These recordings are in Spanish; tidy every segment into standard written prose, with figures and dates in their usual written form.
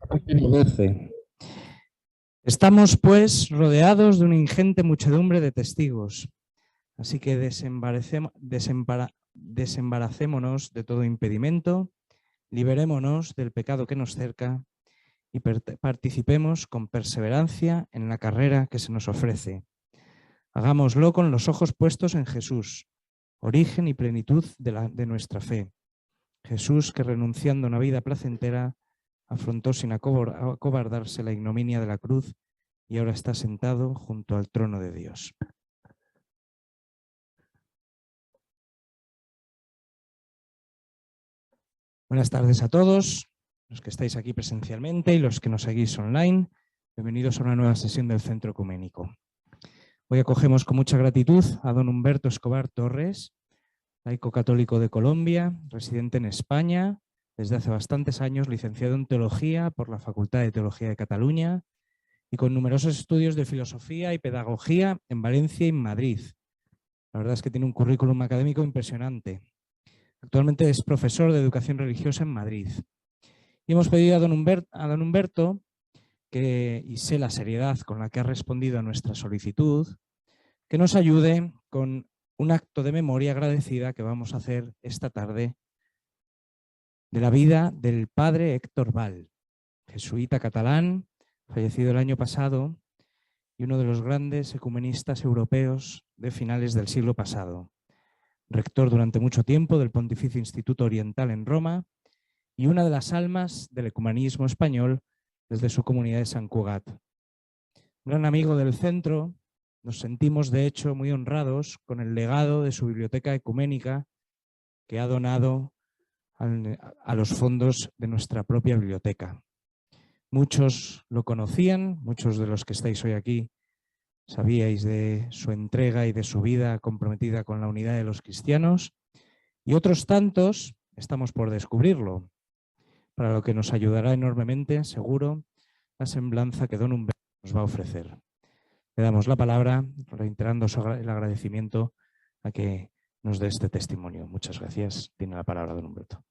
12. Estamos, pues, rodeados de una ingente muchedumbre de testigos, así que desembaracémonos de todo impedimento, liberémonos del pecado que nos cerca y participemos con perseverancia en la carrera que se nos ofrece. Hagámoslo con los ojos puestos en Jesús, origen y plenitud de nuestra fe. Jesús que, renunciando a una vida placentera, afrontó sin acobardarse la ignominia de la cruz y ahora está sentado junto al trono de Dios. Buenas tardes a todos, los que estáis aquí presencialmente y los que nos seguís online. Bienvenidos a una nueva sesión del Centro Ecuménico. Hoy acogemos con mucha gratitud a don Humberto Escobar Torres, laico católico de Colombia, residente en España, desde hace bastantes años, licenciado en Teología por la Facultad de Teología de Cataluña y con numerosos estudios de Filosofía y Pedagogía en Valencia y en Madrid. La verdad es que tiene un currículum académico impresionante. Actualmente es profesor de Educación Religiosa en Madrid. Y hemos pedido a don Humberto, y sé la seriedad con la que ha respondido a nuestra solicitud, que nos ayude con un acto de memoria agradecida que vamos a hacer esta tarde de la vida del padre Héctor Val, jesuita catalán, fallecido el año pasado y uno de los grandes ecumenistas europeos de finales del siglo pasado. Rector durante mucho tiempo del Pontificio Instituto Oriental en Roma y una de las almas del ecumenismo español desde su comunidad de Sant Cugat. Gran amigo del centro, nos sentimos de hecho muy honrados con el legado de su biblioteca ecuménica que ha donado a los fondos de nuestra propia biblioteca. Muchos lo conocían, muchos de los que estáis hoy aquí sabíais de su entrega y de su vida comprometida con la unidad de los cristianos, y otros tantos estamos por descubrirlo, para lo que nos ayudará enormemente, seguro, la semblanza que don Humberto nos va a ofrecer. Le damos la palabra, reiterando el agradecimiento a que nos dé este testimonio. Muchas gracias. Tiene la palabra don Humberto.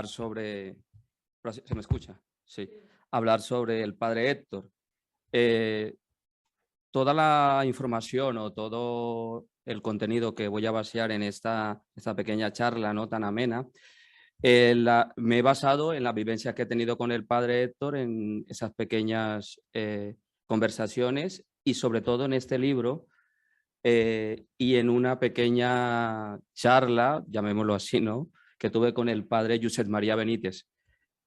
Sobre, ¿se me escucha? Sí. Hablar sobre el padre Héctor. Toda la información o todo el contenido que voy a vaciar en esta pequeña charla no tan amena, me he basado en la vivencia que he tenido con el padre Héctor, en esas pequeñas conversaciones y sobre todo en este libro y en una pequeña charla, llamémoslo así, ¿no?, que tuve con el padre Josep María Benítez.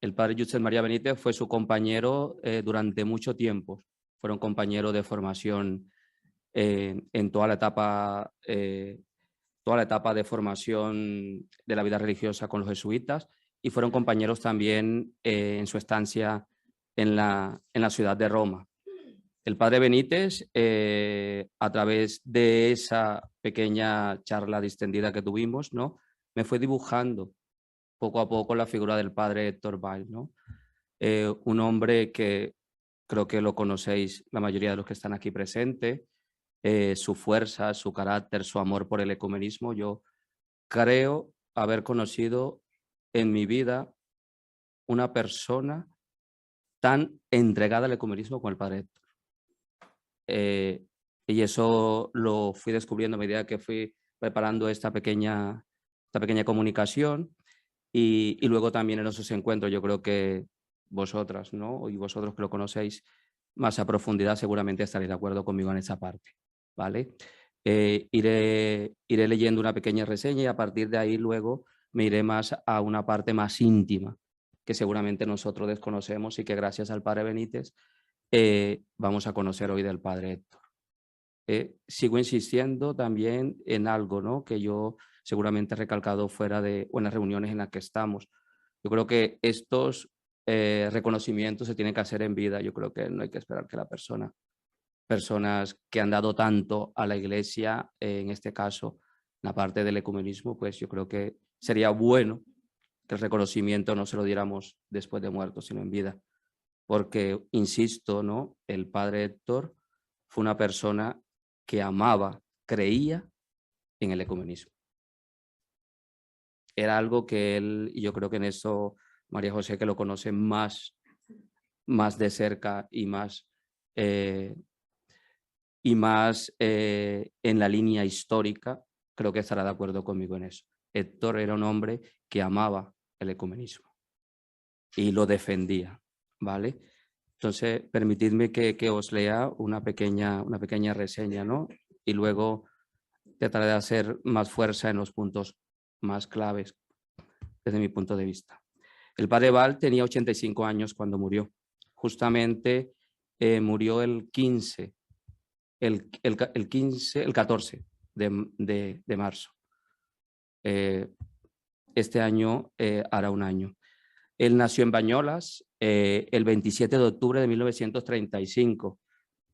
El padre Josep María Benítez fue su compañero durante mucho tiempo. Fueron compañeros de formación en toda la etapa de formación de la vida religiosa con los jesuitas, y fueron compañeros también en su estancia en la ciudad de Roma. El padre Benítez, a través de esa pequeña charla distendida que tuvimos, ¿no?, me fue dibujando poco a poco la figura del padre Héctor Val, ¿no? Un hombre que creo que lo conocéis la mayoría de los que están aquí presentes, su fuerza, su carácter, su amor por el ecumenismo. Yo creo haber conocido en mi vida una persona tan entregada al ecumenismo como el padre Héctor. Y eso lo fui descubriendo a medida que fui preparando esta pequeña comunicación y luego también en esos encuentros. Yo creo que vosotras, ¿no?, y vosotros que lo conocéis más a profundidad seguramente estaréis de acuerdo conmigo en esa parte, ¿vale? Iré leyendo una pequeña reseña y a partir de ahí luego me iré más a una parte más íntima que seguramente nosotros desconocemos y que gracias al padre Benítez vamos a conocer hoy del padre Héctor. Sigo insistiendo también en algo, ¿no?, que yo seguramente he recalcado fuera de, o en las reuniones en las que estamos. Yo creo que estos reconocimientos se tienen que hacer en vida. Yo creo que no hay que esperar que personas que han dado tanto a la Iglesia, en este caso, la parte del ecumenismo, pues yo creo que sería bueno que el reconocimiento no se lo diéramos después de muertos, sino en vida. Porque, insisto, ¿no?, el padre Héctor fue una persona que amaba creía en el ecumenismo. Era algo que él, y yo creo que en eso María José, que lo conoce más de cerca y más en la línea histórica, creo que estará de acuerdo conmigo en eso. Héctor era un hombre que amaba el ecumenismo y lo defendía, ¿vale? Entonces, permitidme que os lea una pequeña reseña, ¿no? Y luego trataré de hacer más fuerza en los puntos más claves desde mi punto de vista. El padre Val tenía 85 años cuando murió. Justamente murió el 14 de marzo. Este año hará un año. Él nació en Bañolas el 27 de octubre de 1935.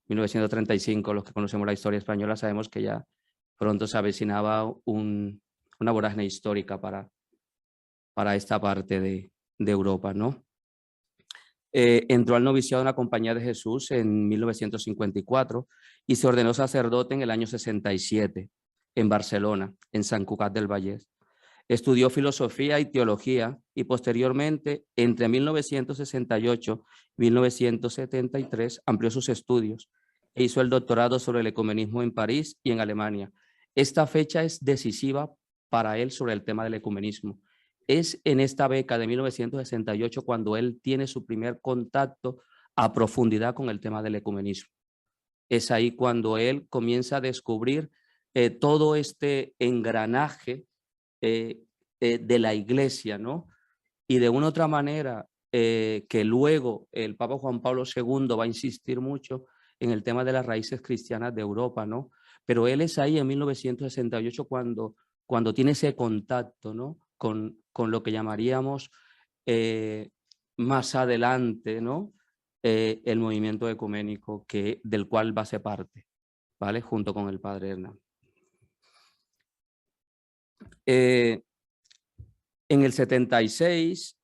1935, los que conocemos la historia española sabemos que ya pronto se avecinaba una vorágine histórica para esta parte de Europa, ¿no? Entró al noviciado en la Compañía de Jesús en 1954 y se ordenó sacerdote en el año 67 en Barcelona, en Sant Cugat del Vallès. Estudió filosofía y teología y posteriormente, entre 1968 y 1973, amplió sus estudios e hizo el doctorado sobre el ecumenismo en París y en Alemania. Esta fecha es decisiva para él sobre el tema del ecumenismo. Es en esta beca de 1968 cuando él tiene su primer contacto a profundidad con el tema del ecumenismo. Es ahí cuando él comienza a descubrir todo este engranaje de la iglesia, ¿no? Y de una u otra manera, que luego el Papa Juan Pablo II va a insistir mucho en el tema de las raíces cristianas de Europa, ¿no? Pero él es ahí en 1968 cuando tiene ese contacto, ¿no? Con lo que llamaríamos más adelante, ¿no? El movimiento ecuménico del cual va a ser parte, ¿vale? Junto con el padre Hernán. En el 76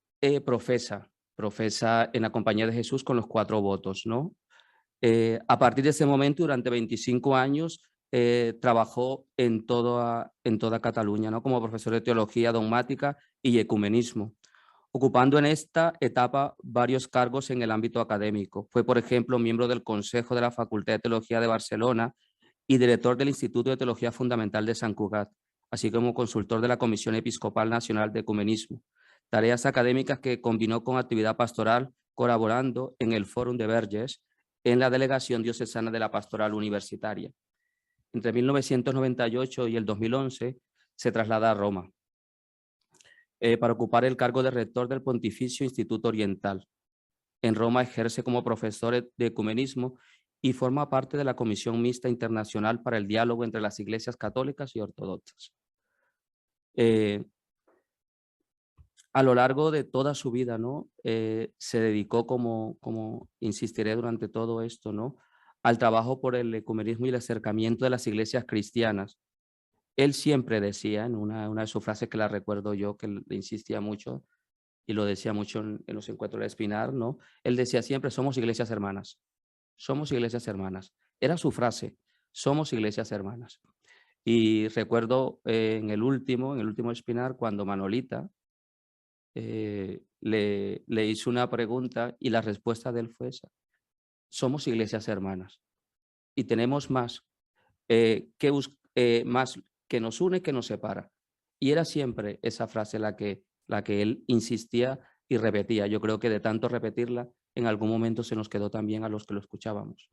profesa en la Compañía de Jesús con los 4 votos, ¿no? A partir de ese momento, durante 25 años, trabajó en toda Cataluña, ¿no? Como profesor de teología dogmática y ecumenismo, ocupando en esta etapa varios cargos en el ámbito académico. Fue, por ejemplo, miembro del Consejo de la Facultad de Teología de Barcelona y director del Instituto de Teología Fundamental de Sant Cugat, así como consultor de la Comisión Episcopal Nacional de Ecumenismo, tareas académicas que combinó con actividad pastoral, colaborando en el Fórum de Verges en la Delegación Diocesana de la Pastoral Universitaria. Entre 1998 y el 2011 se traslada a Roma para ocupar el cargo de rector del Pontificio Instituto Oriental. En Roma ejerce como profesor de ecumenismo y forma parte de la Comisión Mixta Internacional para el Diálogo entre las Iglesias Católicas y Ortodoxas. A lo largo de toda su vida, ¿no? Se dedicó, como insistiré durante todo esto, ¿no? Al trabajo por el ecumenismo y el acercamiento de las iglesias cristianas. Él siempre decía, en una de sus frases que la recuerdo yo, que le insistía mucho, y lo decía mucho en los encuentros de Espinar, ¿no? Él decía siempre, somos iglesias hermanas. Somos iglesias hermanas. Era su frase, somos iglesias hermanas. Y recuerdo en el último Espinar, cuando Manolita le hizo una pregunta y la respuesta de él fue esa. Somos iglesias hermanas y tenemos más, más que nos une que nos separa. Y era siempre esa frase la que él insistía y repetía. Yo creo que de tanto repetirla, en algún momento se nos quedó también a los que lo escuchábamos.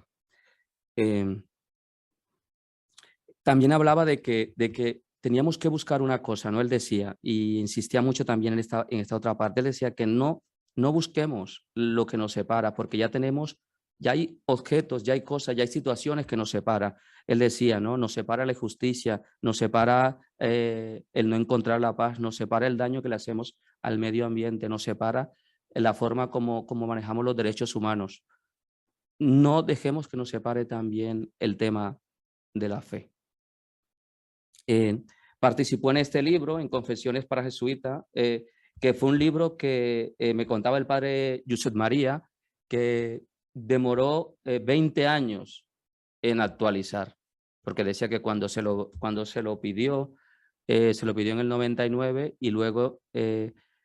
También hablaba de que teníamos que buscar una cosa, ¿no? Él decía, y insistía mucho también en esta otra parte, él decía que no busquemos lo que nos separa, porque ya hay objetos, ya hay cosas, ya hay situaciones que nos separan. Él decía, ¿no? Nos separa la injusticia, nos separa el no encontrar la paz, nos separa el daño que le hacemos al medio ambiente, nos separa la forma como manejamos los derechos humanos. No dejemos que nos separe también el tema de la fe. Participó en este libro, en Confesiones para Jesuita, que fue un libro que me contaba el padre Josep María, que demoró 20 años en actualizar. porque decía que cuando se lo pidió en el 99 y luego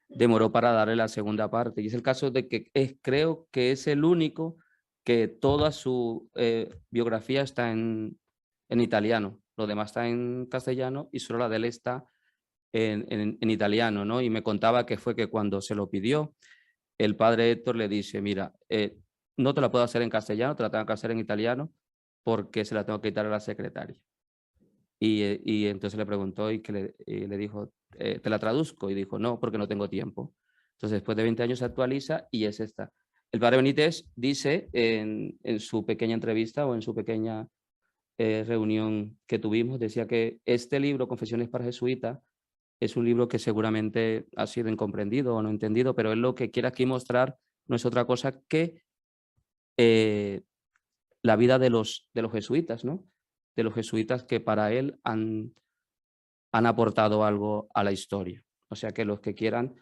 demoró para darle la segunda parte. Y es el caso de que creo que es el único que toda su biografía está en italiano. Lo demás está en castellano y solo la de él está en italiano, ¿no? Y me contaba que fue que cuando se lo pidió, el padre Héctor le dice, mira, no te la puedo hacer en castellano, te la tengo que hacer en italiano porque se la tengo que quitar a la secretaria. Y entonces le preguntó y le dijo, ¿te la traduzco? Y dijo, no, porque no tengo tiempo. Entonces, después de 20 años se actualiza y es esta. El padre Benítez dice en su pequeña entrevista o en su pequeña reunión que tuvimos, decía que este libro, Confesiones para Jesuitas, es un libro que seguramente ha sido incomprendido o no entendido, pero él lo que quiere aquí mostrar no es otra cosa que la vida de los jesuitas, ¿no? De los jesuitas que para él han aportado algo a la historia. O sea que los que quieran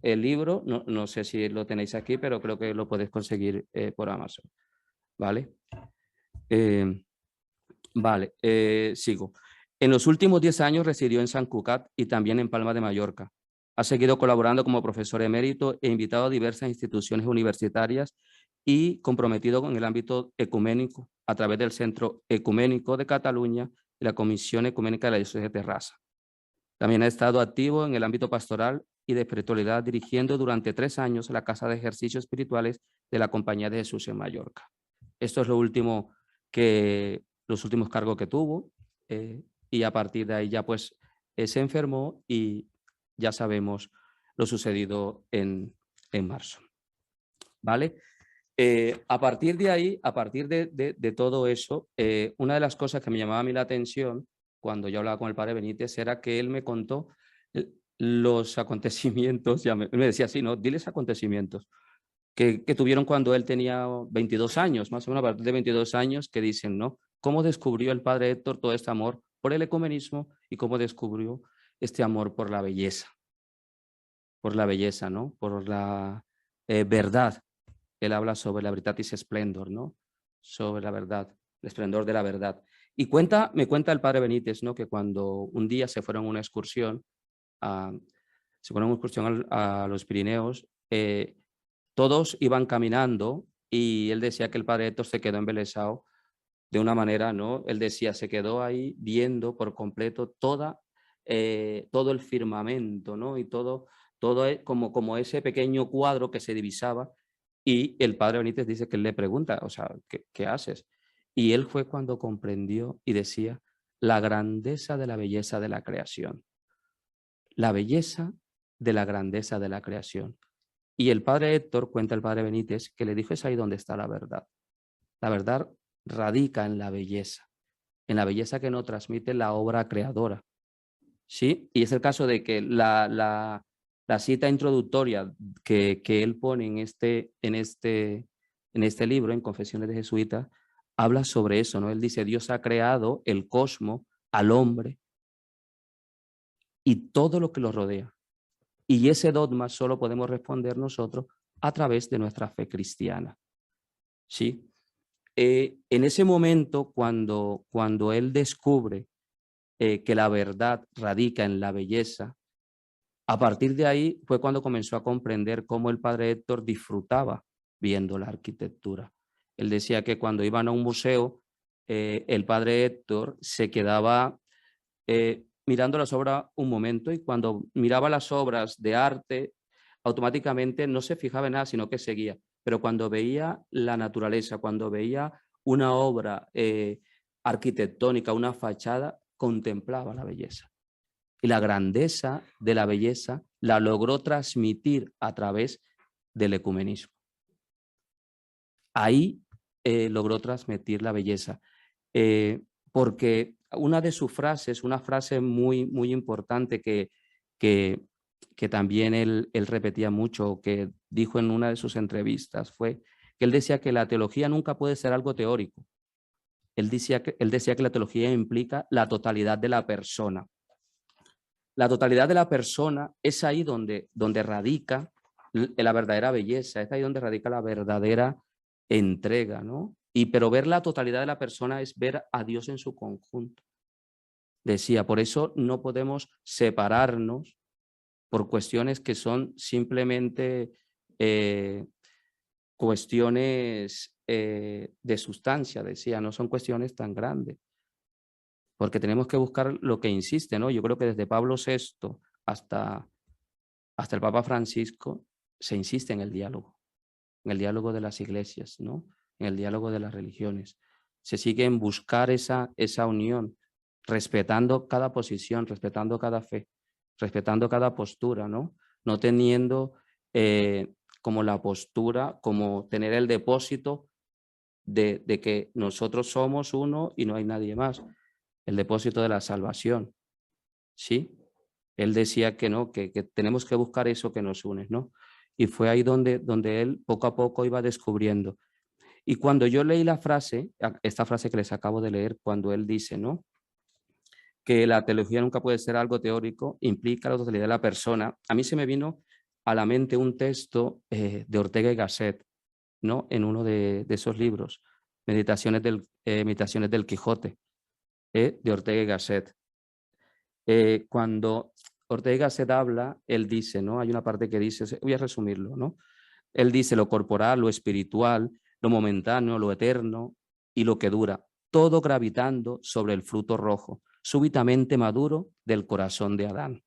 el libro, no sé si lo tenéis aquí, pero creo que lo podéis conseguir por Amazon. ¿Vale? Sigo. En los últimos 10 años residió en San Cugat y también en Palma de Mallorca. Ha seguido colaborando como profesor emérito e invitado a diversas instituciones universitarias y comprometido con el ámbito ecuménico a través del Centro Ecuménico de Cataluña y la Comisión Ecuménica de la Diócesis de Terrassa. También ha estado activo en el ámbito pastoral y de espiritualidad, dirigiendo durante 3 años la Casa de Ejercicios Espirituales de la Compañía de Jesús en Mallorca. Esto es los últimos cargos que tuvo y a partir de ahí ya pues se enfermó y ya sabemos lo sucedido en marzo. ¿Vale? A partir de ahí, a partir de todo eso, una de las cosas que me llamaba a mí la atención cuando yo hablaba con el padre Benítez era que él me contó los acontecimientos, me decía así, ¿no? Diles acontecimientos que tuvieron cuando él tenía 22 años, más o menos a partir de 22 años, que dicen, ¿no? ¿Cómo descubrió el padre Héctor todo este amor por el ecumenismo y cómo descubrió este amor por la belleza? Por la belleza, ¿no? Por la verdad. Él habla sobre la veritatis splendor, ¿no? Sobre la verdad, el esplendor de la verdad. Y me cuenta el padre Benítez, ¿no? Que cuando un día se fueron a una excursión, a los Pirineos, todos iban caminando y él decía que el padre Héctor se quedó embelesado de una manera, ¿no? Él decía, se quedó ahí viendo por completo todo el firmamento, ¿no? Y todo como ese pequeño cuadro que se divisaba. Y el padre Benítez dice que él le pregunta, o sea, ¿qué haces? Y él fue cuando comprendió y decía, la grandeza de la belleza de la creación. La belleza de la grandeza de la creación. Y el padre Héctor, cuenta el padre Benítez, que le dijo, es ahí donde está la verdad. La verdad radica en la belleza que nos transmite la obra creadora. ¿Sí? Y es el caso de que la cita introductoria que él pone en este libro, en Confesiones de Jesuita, habla sobre eso, ¿no? Él dice, Dios ha creado el cosmos, al hombre y todo lo que lo rodea. Y ese dogma solo podemos responder nosotros a través de nuestra fe cristiana. ¿Sí? En ese momento, cuando él descubre que la verdad radica en la belleza, a partir de ahí fue cuando comenzó a comprender cómo el padre Héctor disfrutaba viendo la arquitectura. Él decía que cuando iban a un museo, el padre Héctor se quedaba mirando las obras un momento y cuando miraba las obras de arte, automáticamente no se fijaba en nada, sino que seguía. Pero cuando veía la naturaleza, cuando veía una obra arquitectónica, una fachada, contemplaba la belleza. Y la grandeza de la belleza la logró transmitir a través del ecumenismo. Ahí logró transmitir la belleza, porque una de sus frases, una frase muy, muy importante que también él repetía mucho, que dijo en una de sus entrevistas, fue que él decía que la teología nunca puede ser algo teórico. Él decía que la teología implica la totalidad de la persona. La totalidad de la persona es ahí donde radica la verdadera belleza, es ahí donde radica la verdadera entrega, ¿no? pero ver la totalidad de la persona es ver a Dios en su conjunto. Decía, por eso no podemos separarnos por cuestiones que son simplemente cuestiones de sustancia, decía, no son cuestiones tan grandes, porque tenemos que buscar lo que insiste, ¿no? Yo creo que desde Pablo VI hasta el Papa Francisco se insiste en el diálogo de las iglesias, ¿no? En el diálogo de las religiones. Se sigue en buscar esa unión, respetando cada posición, respetando cada fe, respetando cada postura, ¿no? No teniendo como la postura, como tener el depósito de que nosotros somos uno y no hay nadie más. El depósito de la salvación, ¿sí? Él decía que no, que tenemos que buscar eso que nos une, ¿no? Y fue ahí donde él poco a poco iba descubriendo. Y cuando yo leí la frase, esta frase que les acabo de leer, cuando él dice, ¿no? Que la teología nunca puede ser algo teórico, implica la totalidad de la persona. A mí se me vino a la mente un texto de Ortega y Gasset, ¿no? En uno de esos libros, Meditaciones del Quijote, de Ortega y Gasset. Cuando Ortega y Gasset habla, él dice, ¿no? Hay una parte que dice, voy a resumirlo, ¿no? Él dice lo corporal, lo espiritual, lo momentáneo, lo eterno y lo que dura, todo gravitando sobre el fruto rojo, súbitamente maduro del corazón de Adán.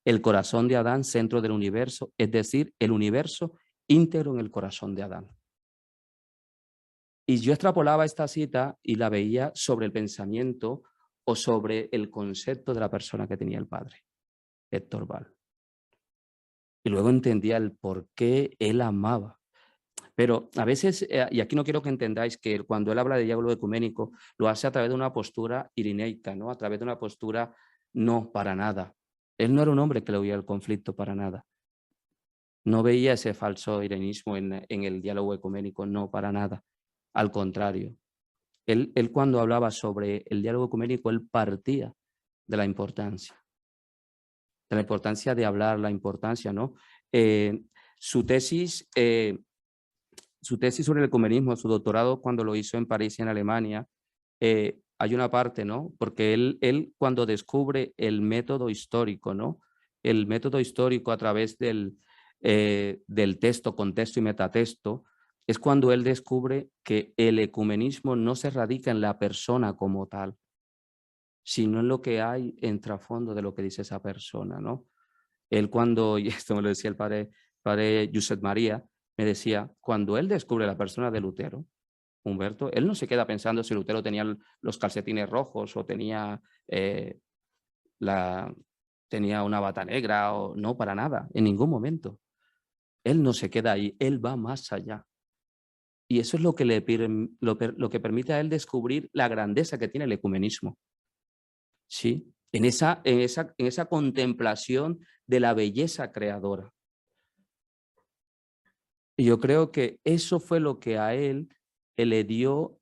El corazón de Adán, centro del universo, es decir, el universo íntegro en el corazón de Adán. Y yo extrapolaba esta cita y la veía sobre el pensamiento o sobre el concepto de la persona que tenía el padre, Héctor Val. Y luego entendía el por qué él amaba. Pero a veces, y aquí no quiero que entendáis que cuando él habla de diálogo ecuménico, lo hace a través de una postura irineica, ¿no? A través de una postura no, para nada. Él no era un hombre que le huía al conflicto para nada. No veía ese falso irenismo en el diálogo ecuménico, no, para nada. Al contrario. Él cuando hablaba sobre el diálogo ecuménico, él partía de la importancia de hablar, la importancia, ¿no? Su tesis sobre el ecumenismo, su doctorado cuando lo hizo en París y en Alemania, hay una parte, ¿no? Porque él cuando descubre el método histórico, ¿no? El método histórico a través del texto, contexto y metatexto, es cuando él descubre que el ecumenismo no se radica en la persona como tal, sino en lo que hay en trasfondo de lo que dice esa persona, ¿no? Él cuando, y esto me lo decía el padre Josep María, me decía, cuando él descubre la persona de Lutero, Humberto, él no se queda pensando si Lutero tenía los calcetines rojos o tenía, tenía una bata negra o no, para nada, en ningún momento. Él no se queda ahí, él va más allá. Y eso es lo que, lo que permite a él descubrir la grandeza que tiene el ecumenismo. ¿Sí? En esa contemplación de la belleza creadora. Y yo creo que eso fue lo que a él le dio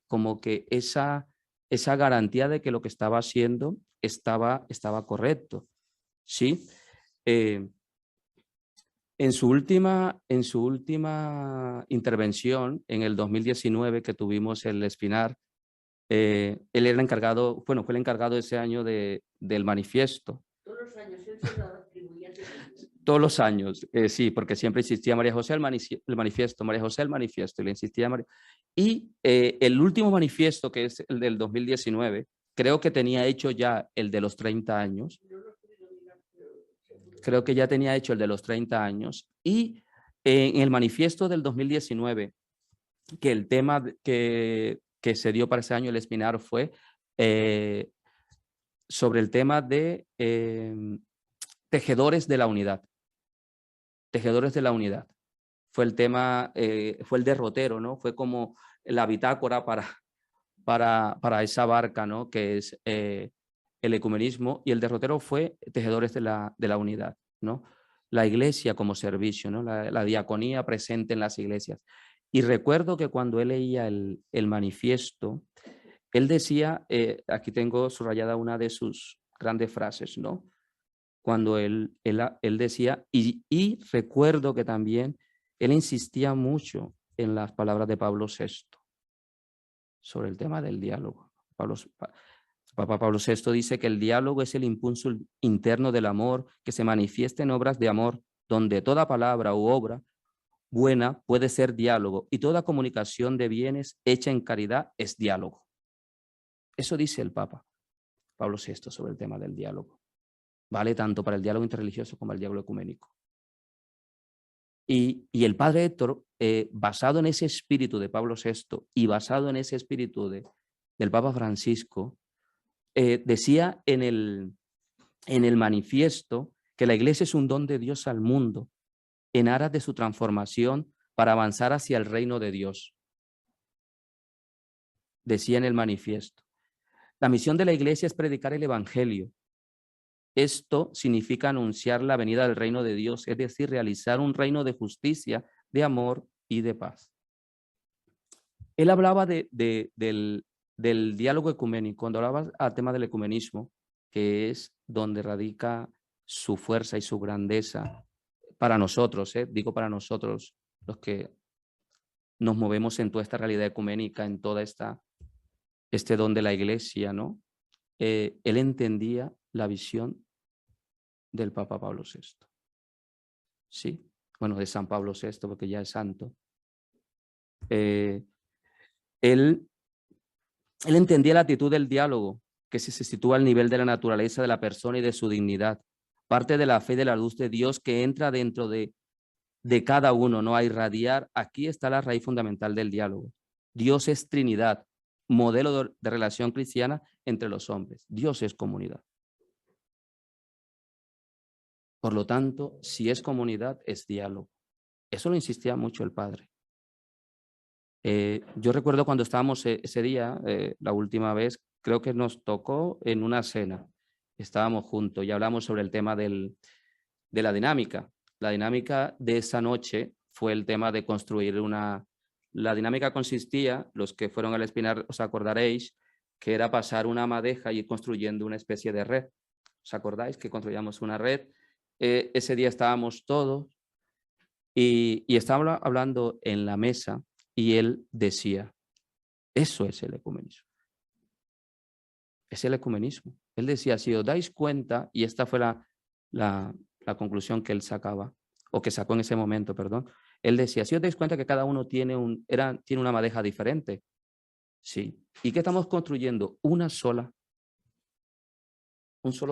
como que esa garantía de que lo que estaba haciendo estaba correcto. ¿Sí? En su última intervención, en el 2019 que tuvimos el Espinar, él era el encargado, bueno, fue el encargado ese año del manifiesto. Todos los años él se lo atribuía. Todos los años, sí, porque siempre insistía María José el manifiesto, María José el manifiesto, y le insistía María. Y el último manifiesto, que es el del 2019, creo que tenía hecho ya el de los 30 años. Creo que ya tenía hecho el de los 30 años. Y en el manifiesto del 2019, que el tema que se dio para ese año el Espinar fue sobre el tema de tejedores de la unidad. Tejedores de la unidad. Fue el tema, fue el derrotero, ¿no? Fue como la bitácora para esa barca, ¿no? Que es el ecumenismo, y el derrotero fue tejedores de la unidad, ¿no? La iglesia como servicio, ¿no? La diaconía presente en las iglesias. Y recuerdo que cuando él leía el manifiesto, él decía, aquí tengo subrayada una de sus grandes frases, ¿no? Cuando él decía, y recuerdo que también él insistía mucho en las palabras de Pablo VI, sobre el tema del diálogo. Papa Pablo VI dice que el diálogo es el impulso interno del amor que se manifiesta en obras de amor, donde toda palabra u obra buena puede ser diálogo y toda comunicación de bienes hecha en caridad es diálogo. Eso dice el Papa Pablo VI sobre el tema del diálogo. Vale tanto para el diálogo interreligioso como el diálogo ecuménico. Y el padre Héctor, basado en ese espíritu de Pablo VI y basado en ese espíritu del Papa Francisco, decía en el manifiesto que la Iglesia es un don de Dios al mundo en aras de su transformación para avanzar hacia el reino de Dios. Decía en el manifiesto, la misión de la Iglesia es predicar el Evangelio. Esto significa anunciar la venida del reino de Dios, es decir, realizar un reino de justicia, de amor y de paz. Él hablaba del diálogo ecuménico, cuando hablaba al tema del ecumenismo, que es donde radica su fuerza y su grandeza para nosotros, digo para nosotros, los que nos movemos en toda esta realidad ecuménica, en toda este don de la Iglesia, ¿no? Él entendía la visión del Papa Pablo VI. Sí, bueno, de San Pablo VI, porque ya es santo. Él entendía la actitud del diálogo, que se sitúa al nivel de la naturaleza de la persona y de su dignidad. Parte de la fe de la luz de Dios que entra dentro de cada uno, ¿no? A irradiar. Aquí está la raíz fundamental del diálogo. Dios es Trinidad, modelo de relación cristiana entre los hombres. Dios es comunidad. Por lo tanto, si es comunidad, es diálogo. Eso lo insistía mucho el padre. Yo recuerdo cuando estábamos ese día, la última vez, creo que nos tocó en una cena. Estábamos juntos y hablamos sobre el tema de la dinámica. La dinámica de esa noche fue el tema de construir La dinámica consistía, los que fueron al Espinar os acordaréis, que era pasar una madeja y ir construyendo una especie de red. ¿Os acordáis que construíamos una red? Ese día estábamos todos y estábamos hablando en la mesa y él decía, eso es el ecumenismo. Es el ecumenismo. Él decía, si os dais cuenta, y esta fue la conclusión que él sacaba, o que sacó en ese momento, perdón, él decía, si os dais cuenta que cada uno tiene una madeja diferente, sí, y que estamos construyendo un solo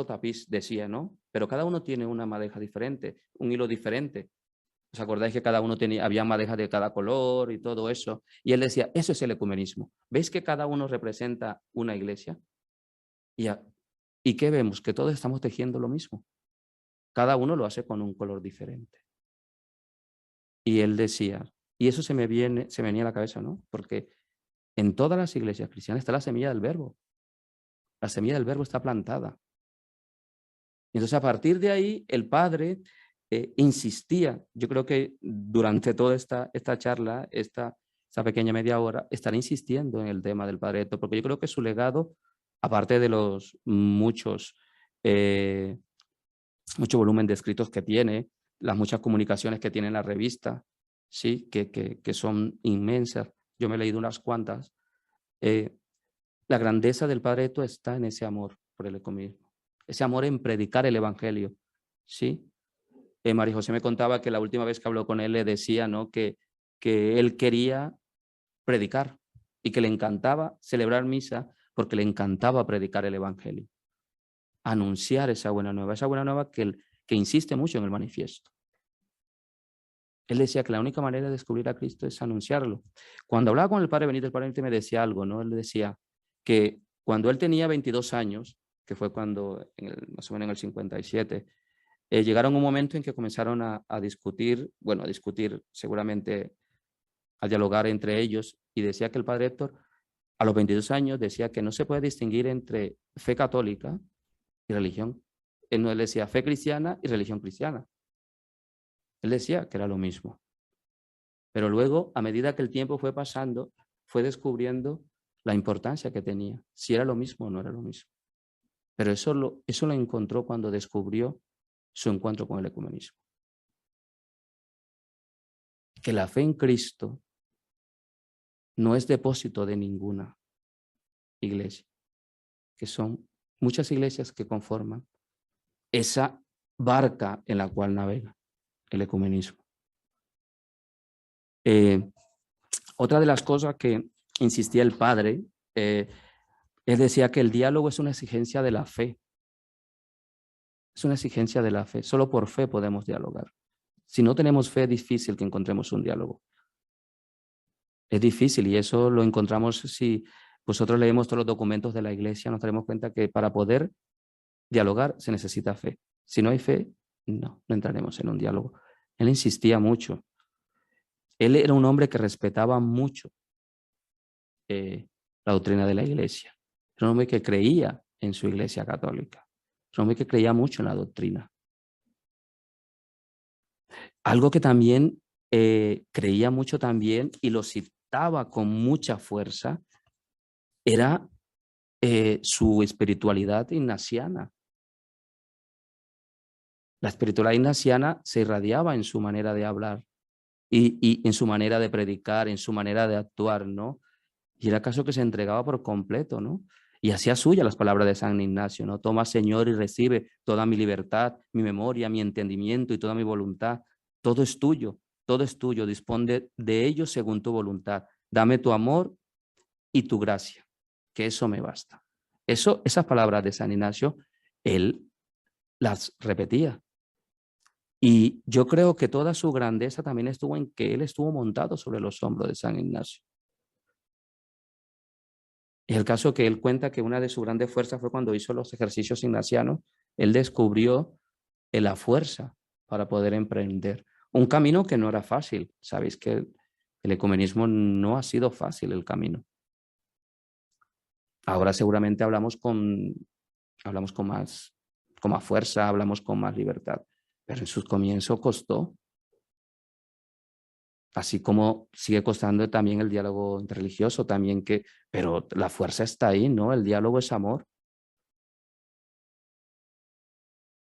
tapiz, decía, ¿no? Pero cada uno tiene una madeja diferente, un hilo diferente. ¿Os acordáis que cada uno había madejas de cada color y todo eso? Y él decía, eso es el ecumenismo. ¿Veis que cada uno representa una iglesia? ¿Y qué vemos? Que todos estamos tejiendo lo mismo. Cada uno lo hace con un color diferente. Y él decía, y eso se me venía a la cabeza, ¿no? Porque en todas las iglesias cristianas está la semilla del verbo. La semilla del verbo está plantada. Entonces, a partir de ahí, el padre insistía, yo creo que durante toda esta charla, esta pequeña media hora, estará insistiendo en el tema del padre Héctor, porque yo creo que su legado, aparte de los mucho volumen de escritos que tiene, las muchas comunicaciones que tiene en la revista, ¿sí? que son inmensas, yo me he leído unas cuantas, la grandeza del padre Héctor está en ese amor por el ecumenismo, ese amor en predicar el evangelio, ¿sí? María José me contaba que la última vez que habló con él le decía, ¿no? que él quería predicar y que le encantaba celebrar misa porque le encantaba predicar el evangelio, anunciar esa buena nueva que insiste mucho en el manifiesto. Él decía que la única manera de descubrir a Cristo es anunciarlo. Cuando hablaba con el padre Benito me decía algo, ¿no? Él decía que cuando él tenía 22 años, que fue cuando, más o menos en el 57, llegaron un momento en que comenzaron a discutir, bueno, a discutir seguramente, a dialogar entre ellos, y decía que el padre Héctor, a los 22 años, decía que no se puede distinguir entre fe católica y religión. Él no decía fe cristiana y religión cristiana. Él decía que era lo mismo. Pero luego, a medida que el tiempo fue pasando, fue descubriendo la importancia que tenía, si era lo mismo o no era lo mismo. Pero eso lo encontró cuando descubrió su encuentro con el ecumenismo. Que la fe en Cristo no es depósito de ninguna iglesia, que son muchas iglesias que conforman esa barca en la cual navega el ecumenismo. Otra de las cosas que insistía el padre, él decía que el diálogo es una exigencia de la fe. Es una exigencia de la fe. Solo por fe podemos dialogar. Si no tenemos fe, es difícil que encontremos un diálogo. Es difícil y eso lo encontramos si nosotros leemos todos los documentos de la iglesia, nos daremos cuenta que para poder dialogar se necesita fe. Si no hay fe, no entraremos en un diálogo. Él insistía mucho. Él era un hombre que respetaba mucho la doctrina de la iglesia. Era un hombre que creía en su iglesia católica. Era un hombre que creía mucho en la doctrina. Algo que también creía mucho también y lo citaba con mucha fuerza era su espiritualidad ignaciana. La espiritualidad ignaciana se irradiaba en su manera de hablar y en su manera de predicar, en su manera de actuar, ¿no? Y era caso que se entregaba por completo, ¿no? Y hacía suya las palabras de San Ignacio, ¿no? Toma, Señor, y recibe toda mi libertad, mi memoria, mi entendimiento y toda mi voluntad. Todo es tuyo, dispone de ello según tu voluntad. Dame tu amor y tu gracia, que eso me basta. Esas palabras de San Ignacio, él las repetía. Y yo creo que toda su grandeza también estuvo en que él estuvo montado sobre los hombros de San Ignacio. Es el caso que él cuenta que una de sus grandes fuerzas fue cuando hizo los ejercicios ignacianos. Él descubrió la fuerza para poder emprender un camino que no era fácil. Sabéis que el ecumenismo no ha sido fácil el camino. Ahora seguramente hablamos con más fuerza, hablamos con más libertad, pero en sus comienzos costó. Así como sigue costando también el diálogo interreligioso, también pero la fuerza está ahí, ¿no? El diálogo es amor.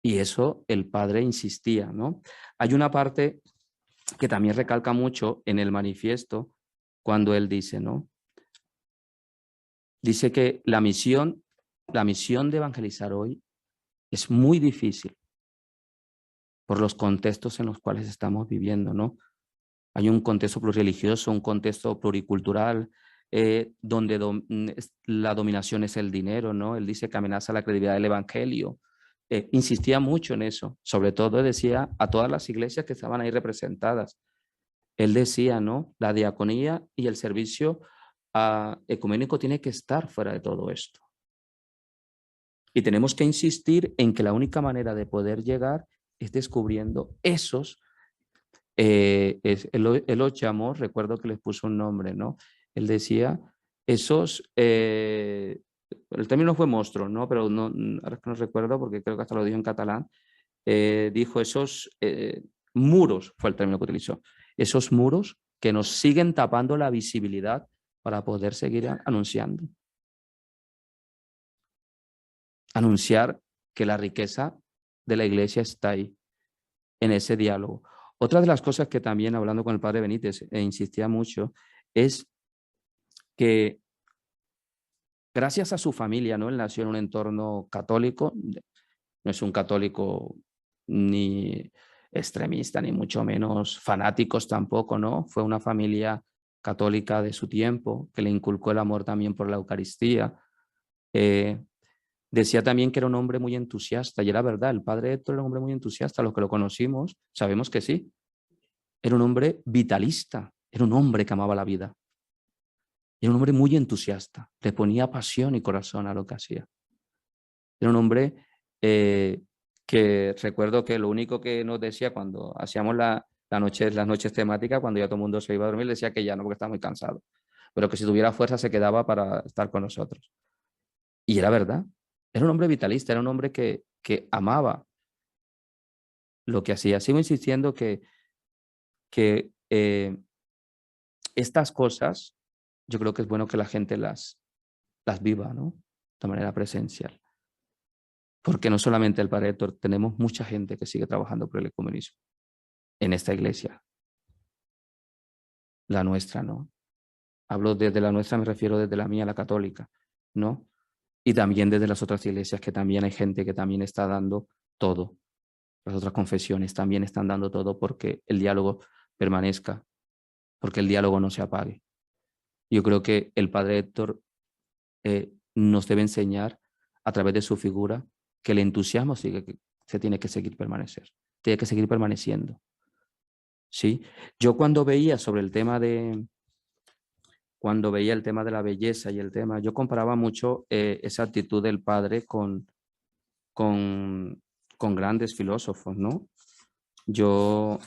Y eso el padre insistía, ¿no? Hay una parte que también recalca mucho en el manifiesto cuando él dice, ¿no? Dice que la misión de evangelizar hoy es muy difícil por los contextos en los cuales estamos viviendo, ¿no? Hay un contexto plurireligioso, un contexto pluricultural, donde la dominación es el dinero, ¿no? Él dice que amenaza la credibilidad del evangelio. Insistía mucho en eso, sobre todo decía a todas las iglesias que estaban ahí representadas. Él decía, ¿no? La diaconía y el servicio ecuménico tiene que estar fuera de todo esto. Y tenemos que insistir en que la única manera de poder llegar es descubriendo esos. Él los llamó, recuerdo que les puso un nombre, ¿no? Él decía, el término fue monstruo, ¿no? Pero no, ahora es que no recuerdo porque creo que hasta lo dijo en catalán. Dijo esos muros, fue el término que utilizó, esos muros que nos siguen tapando la visibilidad para poder seguir anunciando. Anunciar que la riqueza de la iglesia está ahí, en ese diálogo. Otra de las cosas que también, hablando con el padre Benítez, insistía mucho, es que gracias a su familia, ¿no? Él nació en un entorno católico, no es un católico ni extremista, ni mucho menos fanáticos tampoco, ¿no? Fue una familia católica de su tiempo, que le inculcó el amor también por la Eucaristía. Decía también que era un hombre muy entusiasta, y era verdad, el padre Héctor era un hombre muy entusiasta, los que lo conocimos sabemos que sí. Era un hombre vitalista, era un hombre que amaba la vida. Era un hombre muy entusiasta, le ponía pasión y corazón a lo que hacía. Era un hombre que recuerdo que lo único que nos decía cuando hacíamos las noches temáticas, cuando ya todo el mundo se iba a dormir, decía que ya no, porque estaba muy cansado, pero que si tuviera fuerza se quedaba para estar con nosotros. Y era verdad, era un hombre vitalista, era un hombre que amaba lo que hacía. Sigo insistiendo que estas cosas, yo creo que es bueno que la gente las viva, ¿no? De manera presencial. Porque no solamente el padre Héctor, tenemos mucha gente que sigue trabajando por el ecumenismo en esta iglesia. La nuestra, ¿no? Hablo desde la nuestra, me refiero desde la mía, la católica. ¿no? Y también desde las otras iglesias, que también hay gente que también está dando todo. Las otras confesiones también están dando todo porque el diálogo permanezca, porque el diálogo no se apague. Yo creo que el padre Héctor nos debe enseñar a través de su figura que el entusiasmo se tiene que seguir tiene que seguir permaneciendo. ¿Sí? Yo cuando veía el tema de la belleza y el tema, yo comparaba mucho esa actitud del padre con grandes filósofos, ¿no? Yo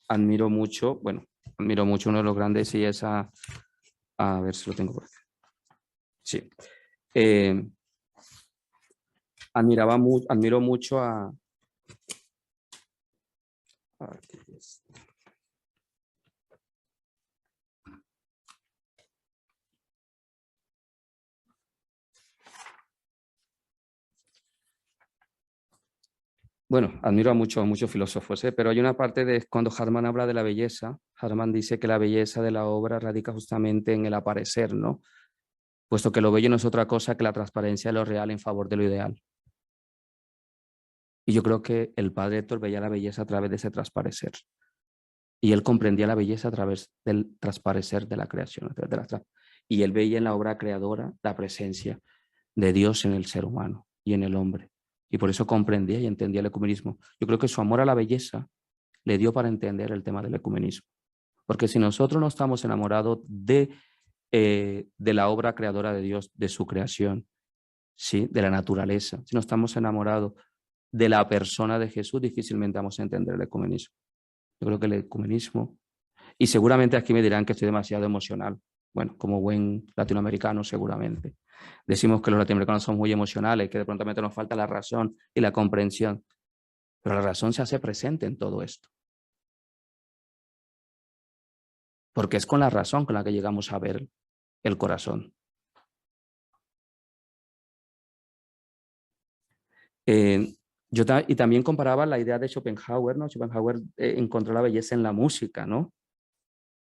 admiro mucho uno de los grandes y es a ver si lo tengo por aquí. Sí. Admiro mucho a admiro a muchos filósofos, pero hay una parte de cuando Hartmann habla de la belleza, Hartmann dice que la belleza de la obra radica justamente en el aparecer, ¿no? Puesto que lo bello no es otra cosa que la transparencia de lo real en favor de lo ideal. Y yo creo que el padre Héctor veía la belleza a través de ese transparecer. Y él comprendía la belleza a través del transparecer de la creación. Y él veía en la obra creadora la presencia de Dios en el ser humano y en el hombre. Y por eso comprendía y entendía el ecumenismo. Yo creo que su amor a la belleza le dio para entender el tema del ecumenismo. Porque si nosotros no estamos enamorados de la obra creadora de Dios, de su creación, ¿sí? De la naturaleza, si no estamos enamorados de la persona de Jesús, difícilmente vamos a entender el ecumenismo. Yo creo que el ecumenismo, y seguramente aquí me dirán que estoy demasiado emocional, bueno, como buen latinoamericano seguramente. Decimos que los latinoamericanos son muy emocionales, que de pronto nos falta la razón y la comprensión, pero la razón se hace presente en todo esto. Porque es con la razón con la que llegamos a ver el corazón. Y también comparaba la idea de Schopenhauer, ¿no? Schopenhauer encontró la belleza en la música, ¿no?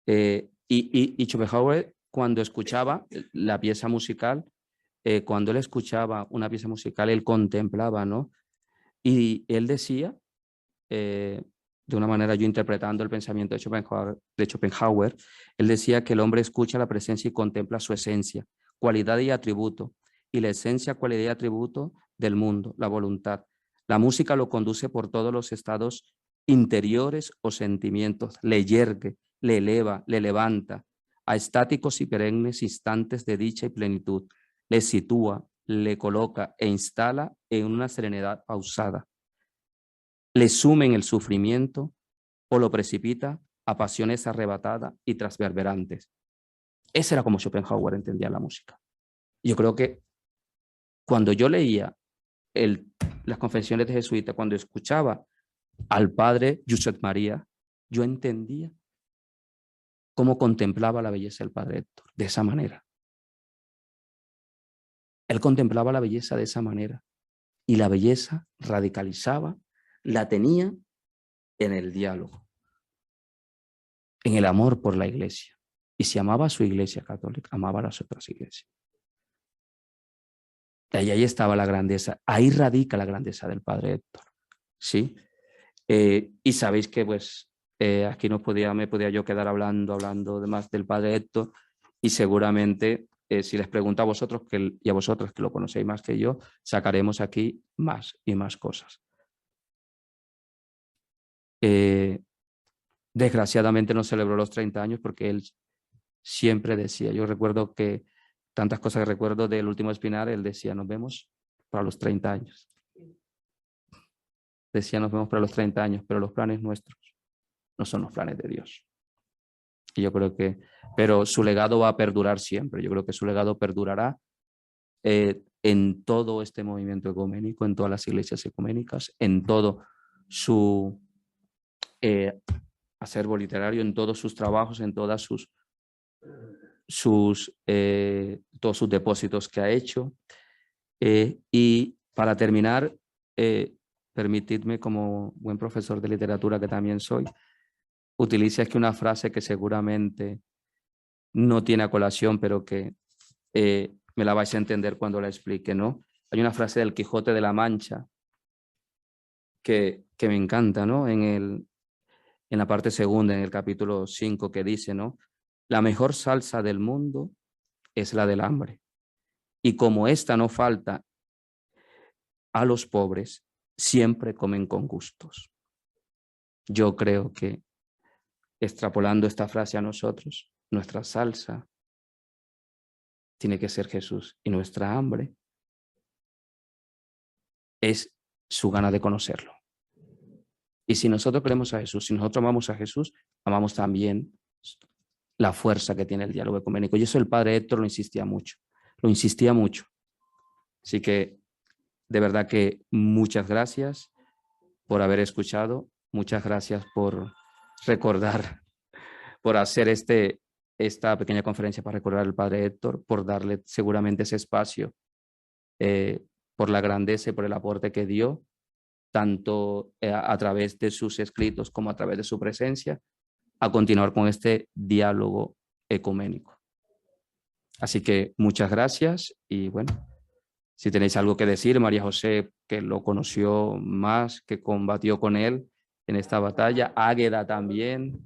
Y Schopenhauer, cuando escuchaba la pieza musical, cuando él escuchaba una pieza musical, él contemplaba, ¿no? Y él decía, de una manera yo interpretando el pensamiento de Schopenhauer, él decía que el hombre escucha la presencia y contempla su esencia, cualidad y atributo, y la esencia, cualidad y atributo del mundo, la voluntad. La música lo conduce por todos los estados interiores o sentimientos, le yergue, le eleva, le levanta a estáticos y perennes instantes de dicha y plenitud, le sitúa, le coloca e instala en una serenidad pausada, le sume en el sufrimiento o lo precipita a pasiones arrebatadas y transverberantes. Ese era como Schopenhauer entendía la música. Yo creo que cuando yo leía las confesiones de jesuita, cuando escuchaba al padre Josep María, yo entendía cómo contemplaba la belleza del padre Héctor, de esa manera. Él contemplaba la belleza de esa manera y la belleza radicalizaba, la tenía en el diálogo, en el amor por la iglesia. Y si amaba a su iglesia católica, amaba a las otras iglesias. Y ahí estaba la grandeza, ahí radica la grandeza del padre Héctor, ¿sí? Y sabéis que pues aquí me podía yo quedar hablando más del padre Héctor, y seguramente si les pregunto a vosotros y a vosotros que lo conocéis más que yo, sacaremos aquí más y más cosas. Desgraciadamente no celebró los 30 años porque él siempre decía, yo recuerdo que tantas cosas que recuerdo del último Espinar, él decía, nos vemos para los 30 años. Decía, nos vemos para los 30 años, pero los planes nuestros no son los planes de Dios. Y yo creo que, pero su legado va a perdurar siempre. Yo creo que su legado perdurará en todo este movimiento ecuménico, en todas las iglesias ecuménicas, en todo su acervo literario, en todos sus trabajos, en todas todos sus depósitos que ha hecho. Y para terminar, permitidme, como buen profesor de literatura que también soy, utilice aquí una frase que seguramente no tiene a colación, pero que me la vais a entender cuando la explique, ¿no? Hay una frase del Quijote de la Mancha que me encanta, ¿no? En la parte segunda, en el capítulo 5, que dice, ¿no? La mejor salsa del mundo es la del hambre. Y como esta no falta a los pobres, siempre comen con gustos. Yo creo que, extrapolando esta frase a nosotros, nuestra salsa tiene que ser Jesús y nuestra hambre es su gana de conocerlo. Y si nosotros queremos a Jesús, si nosotros amamos a Jesús, amamos también la fuerza que tiene el diálogo ecuménico. Y eso el padre Héctor lo insistía mucho. Así que, de verdad que muchas gracias por haber escuchado. Muchas gracias por recordar, por hacer esta pequeña conferencia para recordar al padre Héctor, por darle seguramente ese espacio, por la grandeza y por el aporte que dio, tanto a través de sus escritos como a través de su presencia, a continuar con este diálogo ecuménico. Así que muchas gracias y bueno, si tenéis algo que decir, María José, que lo conoció más, que combatió con él en esta batalla, Águeda también,